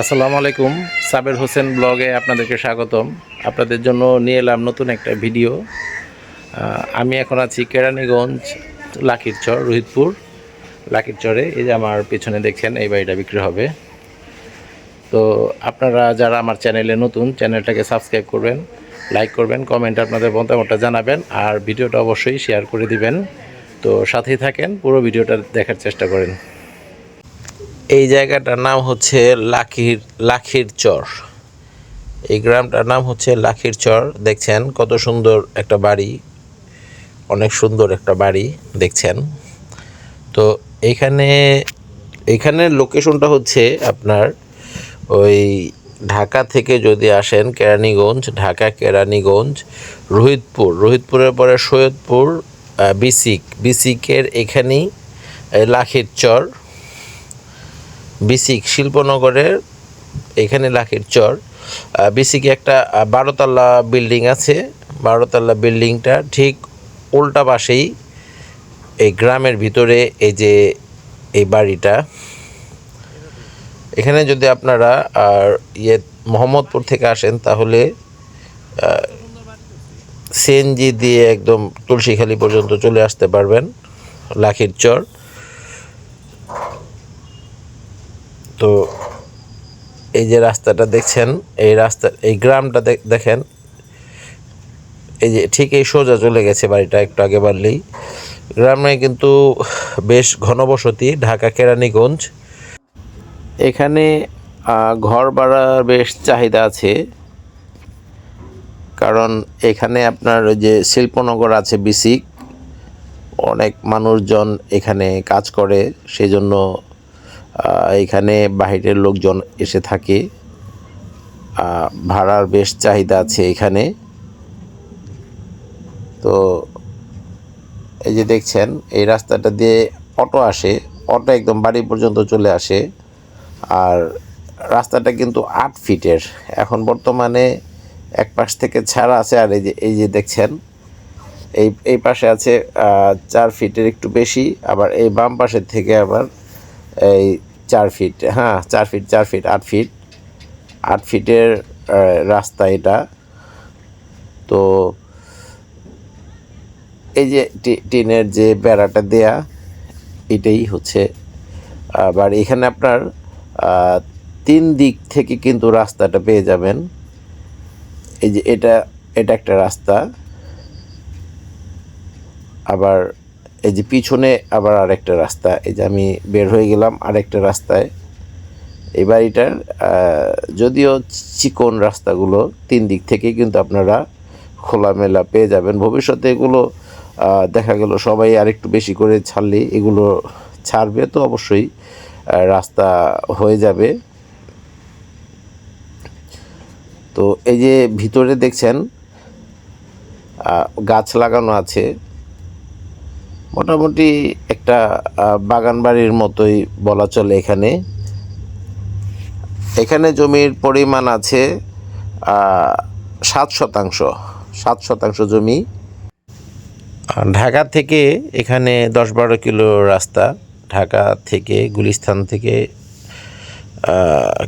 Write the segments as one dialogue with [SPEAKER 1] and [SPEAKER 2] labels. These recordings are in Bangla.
[SPEAKER 1] আসসালামু আলাইকুম। সাবের হোসেন ব্লগে আপনাদেরকে স্বাগতম। আপনাদের জন্য নিয়ে এলাম নতুন একটা ভিডিও। আমি এখন আছি কেরানীগঞ্জ লাখিরচর, রোহিতপুর লাখিরচরে। এই যে আমার পেছনে দেখছেন এই বাড়িটা বিক্রি হবে। তো আপনারা যারা আমার চ্যানেলে নতুন, চ্যানেলটাকে সাবস্ক্রাইব করবেন, লাইক করবেন, কমেন্টে আপনাদের মতামতটা জানাবেন, আর ভিডিওটা অবশ্যই শেয়ার করে দিবেন। তো সাথেই থাকেন, পুরো ভিডিওটা দেখার চেষ্টা করেন। এই জায়গাটার নাম হচ্ছে লাখিরচর। এই গ্রামটার নাম হচ্ছে লাখিরচর। দেখছেন কত সুন্দর একটা বাড়ি, অনেক সুন্দর একটা বাড়ি দেখছেন। তো এইখানের লোকেশনটা হচ্ছে আপনার ওই ঢাকা থেকে যদি আসেন কেরানীগঞ্জ, ঢাকা কেরানীগঞ্জ, রোহিতপুরের পরে সৈয়দপুর, বিসিকের এখানেই লাখিরচর। বিসিক শিল্পনগরের এখানে লাখিরচর। বিসিকে একটা 12তলা বিল্ডিং আছে। 12তলা বিল্ডিংটা ঠিক উল্টা পাশেই এই গ্রামের ভিতরে এই যে এই বাড়িটা। এখানে যদি আপনারা মোহাম্মদপুর থেকে আসেন তাহলে সিএনজি দিয়ে একদম তুলসীখালী পর্যন্ত চলে আসতে পারবেন লাখিরচর। তো এই যে রাস্তাটা দেখছেন, এই গ্রামটা দেখেন, এই যে ঠিক এই সোজা চলে গেছে বাড়িটা একটু আগে বাড়লেই। গ্রামে কিন্তু বেশ ঘনবসতি, ঢাকা কেরানীগঞ্জ। এখানে ঘর ভাড়ার বেশ চাহিদা আছে, কারণ এখানে আপনার ওই যে শিল্পনগর আছে বিসিক, অনেক মানুষজন এখানে কাজ করে, সেই জন্য এখানে বাহিরের লোকজন এসে থাকে। ভাড়ার বেশ চাহিদা আছে এখানে। তো এই যে দেখছেন এই রাস্তাটা দিয়ে অটো আসে, অটো একদম বাড়ি পর্যন্ত চলে আসে। আর রাস্তাটা কিন্তু 8 ফিটের, এখন বর্তমানে এক পাশ থেকে ছাড়া আছে। আর এই যে দেখছেন এই পাশে আছে 4 ফিটের একটু বেশি, আবার এই বাম পাশের থেকে আবার এই 4 ফিট, হ্যাঁ 4 ফিট 8 ফিটের রাস্তা এটা। তো এই যে টিনের যে বেড়াটা দেয়া, এটাই হচ্ছে আবার এখানে আপনার 3 দিক থেকে কিন্তু রাস্তাটা পেয়ে যাবেন। এই যে এটা একটা রাস্তা, আবার এই যে পিছনে আবার আরেকটা রাস্তা। এই যে আমি বের হয়ে গেলাম আরেকটা রাস্তায়। এই বাড়িটার যদিও চিকন রাস্তাগুলো, 3 দিক থেকেই কিন্তু আপনারা খোলামেলা পেয়ে যাবেন। ভবিষ্যতে এগুলো দেখা গেল সবাই আরেকটু বেশি করে ছাড়লে, এগুলো ছাড়বে তো অবশ্যই রাস্তা হয়ে যাবে। তো এই যে ভিতরে দেখছেন গাছ লাগানো আছে, মোটামুটি একটা বাগান বাড়ির মতোই বলা চলে। এখানে জমির পরিমাণ আছে 7 শতাংশ জমি। ঢাকা থেকে এখানে 10-12 কিলো রাস্তা। ঢাকা থেকে, গুলিস্তান থেকে,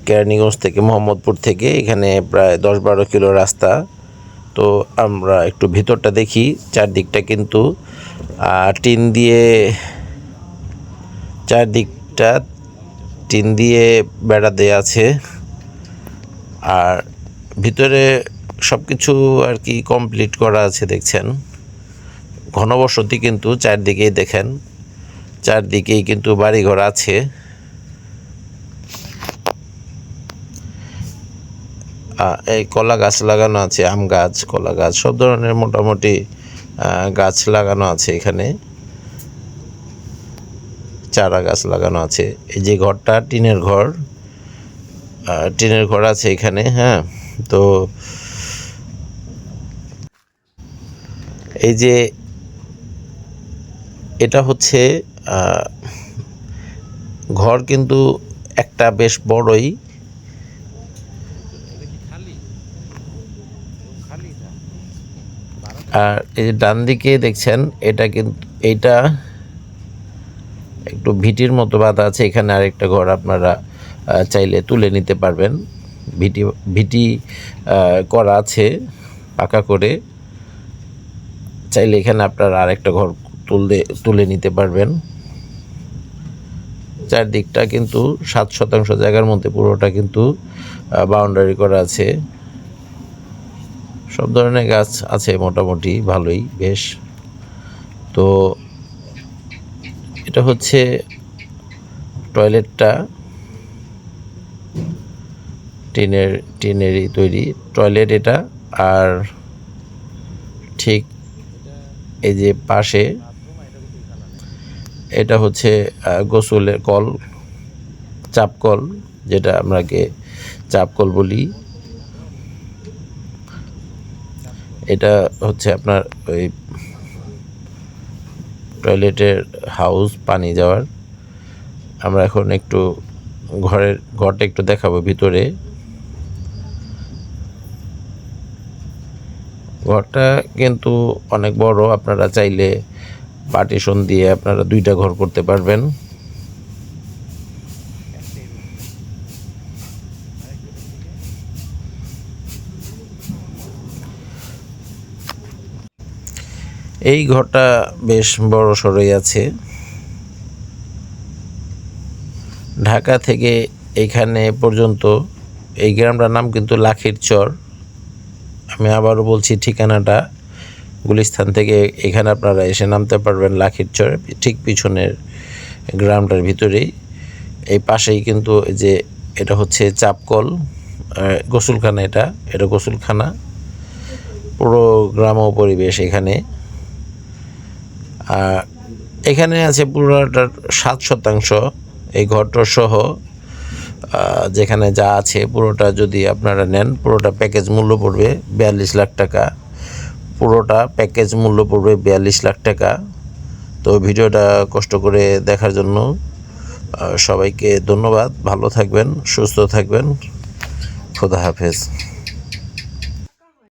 [SPEAKER 1] কেরানীগঞ্জ থেকে, মোহাম্মদপুর থেকে এখানে প্রায় 10-12 কিলো রাস্তা। তো আমরা একটু ভিতরটা দেখি। চারদিকটা কিন্তু চারদিকটা টিন দিয়ে বেড়া দেয়া আছে। আর ভিতরে সব কিছু আর কি কমপ্লিট করা আছে। দেখছেন ঘনবসতি কিন্তু চারদিকেই, দেখেন চারদিকেই কিন্তু বাড়িঘর আছে। এই কলা গাছ লাগানো আছে, আম গাছ, কলা গাছ, সব ধরনের মোটামুটি গাছ লাগানো আছে এখানে। চারা গাছ লাগানো আছে। এই যে ঘরটা টিনের ঘর আছে এখানে। হ্যাঁ, তো এই যে এটা হচ্ছে ঘর কিন্তু একটা বেশ বড়ই। আর এই যে ডান দিকে দেখছেন এইটা একটু ভিটির মতো বাঁধা আছে। এখানে আরেকটা ঘর আপনারা চাইলে তুলে নিতে পারবেন। ভিটি ভিটি করা আছে পাকা করে, চাইলে এখানে আপনারা আরেকটা ঘর তুলে নিতে পারবেন। চারদিকটা কিন্তু 7% জায়গার মধ্যে পুরোটা কিন্তু বাউন্ডারি করা আছে। সব ধরনের গাছ আছে মোটামুটি ভালোই বেশ। তো এটা হচ্ছে টয়লেটটা, টিনেরই তৈরি টয়লেট এটা। আর ঠিক এই যে পাশে এটা হচ্ছে গোসলের কল, চাপকল, যেটা আমরাকে চাপকল বলি। এটা হচ্ছে আপনার ওই টয়লেটের হাউস, পানি যাওয়ার। আমরা এখন একটু ঘরটা একটু দেখাবো ভিতরে। ঘরটা কিন্তু অনেক বড়, আপনারা চাইলে পার্টিশন দিয়ে আপনারা 2টা ঘর করতে পারবেন। এই ঘরটা বেশ বড় সড়ই আছে। ঢাকা থেকে এখানে পর্যন্ত এই গ্রামটার নাম কিন্তু লাখির চর। আমি আবারও বলছি ঠিকানাটা, গুলিস্তান থেকে এখানে আপনারা এসে নামতে পারবেন লাখির চর, ঠিক পিছনের গ্রামটার ভিতরেই। এই পাশেই কিন্তু যে এটা হচ্ছে চাপকল, গোসলখানা, এটা গোসলখানা। পুরো গ্রাম পরিবেশ এখানে। এখানে আছে পুরোটার 7% এই ঘরটার সহ, যেখানে যা আছে পুরোটা যদি আপনারা নেন, পুরোটা প্যাকেজ মূল্য পড়বে 42 লাখ টাকা। পুরোটা প্যাকেজ মূল্য পড়বে 42 লাখ টাকা। তো ভিডিওটা কষ্ট করে দেখার জন্য সবাইকে ধন্যবাদ। ভালো থাকবেন, সুস্থ থাকবেন। খোদা হাফেজ।